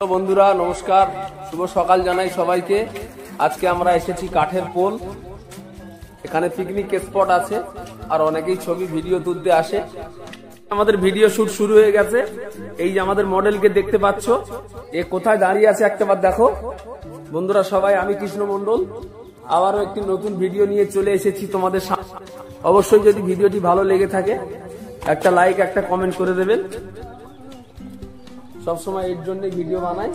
বন্ধুরা নমস্কার, শুভ সকাল জানাই সবাইকে। আজকে আমরা এসেছি কাঠের পোল। এখানে পিকনিক স্পট আছে আর অনেকেই ছবি ভিডিও তুলতে আসে। আমাদের ভিডিও শুট শুরু হয়ে গেছে। এই যে আমাদের মডেলকে দেখতে পাচ্ছ, এ কোথায় দাঁড়িয়ে আছে একটাবার দেখো। বন্ধুরা সবাই, আমি কৃষ্ণ মন্ডল আবারও একটি নতুন ভিডিও নিয়ে চলে এসেছি তোমাদের সামনে। অবশ্যই যদি ভিডিওটি ভালো লেগে থাকে একটা লাইক একটা কমেন্ট করে দেবেন। সবসময় এর জন্য ভিডিও বানাই।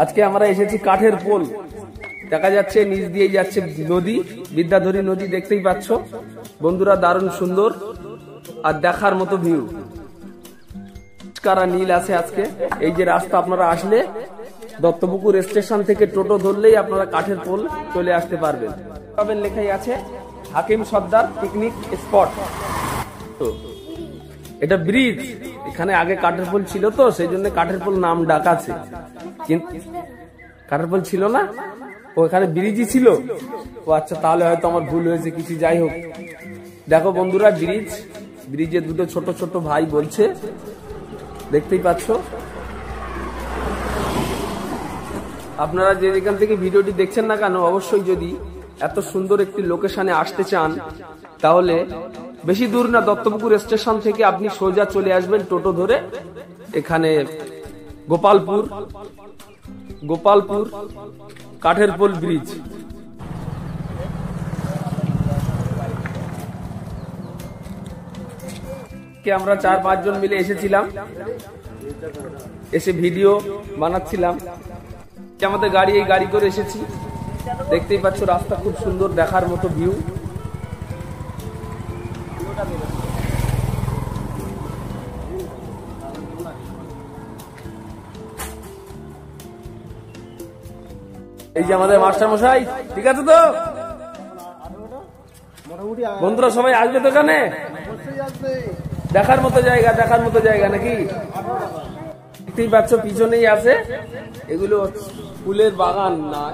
আজকে আমরা এসেছি কাঠের পোল। দেখা যাচ্ছে নিচ দিয়ে যাচ্ছে নদী, বিদ্যাধরী নদী দেখতেই পাচ্ছ বন্ধুরা, দারুণ সুন্দর আর দেখার মতো ভিউ। কারা নীল আছে আজকে। এই যে রাস্তা, আপনারা আসলে দত্তপুকুর স্টেশন থেকে টোটো ধরলেই আপনারা কাঠের পোল চলে আসতে পারবেন। লেখাই আছে হাকিম সর্দার পিকনিক স্পট। তো এটা ব্রিজ, এখানে আগে কাঠের পোল ছিল তো সেই জন্য কাঠের পোল নাম ডাকাছে, কিন্তু কাঠের পোল ছিল না, ওখানে ব্রিজই ছিল। ও আচ্ছা, তাহলে হয়তো আমার ভুল হয়েছে কিছু। যাই হোক, দেখো বন্ধুরা ব্রিজ, ব্রিজে দুটো ছোট ছোট ভাই বলছে, দেখতেই পাচ্ছ। আপনারা যে যেখান থেকে ভিডিওটি দেখছেন না কেন, অবশ্যই যদি এত সুন্দর একটি লোকেশনে আসতে চান তাহলে বেশি দূর না, দত্তপুকুর স্টেশন থেকে আপনি সোজা চলে আসবেন টোটো ধরে। এখানে গোপালপুর কাঠের পোল ব্রিজ। আমরা 4-5 জন মিলে এসেছিলাম, এসে ভিডিও বানাচ্ছিলাম। আমাদের গাড়ি, এই গাড়ি করে এসেছি। দেখতেই পাচ্ছ রাস্তা খুব সুন্দর, দেখার মতো ভিউ। এই যে আমাদের মাস্টার মশাই, ঠিক আছে তো বন্ধুরা, সবাই আসবে তো এখানে। দেখার মতো জায়গা, দেখার মতো জায়গা নাকি। দেখতেই পাচ্ছ পিছনেই আছে, এগুলো ফুলের বাগান না।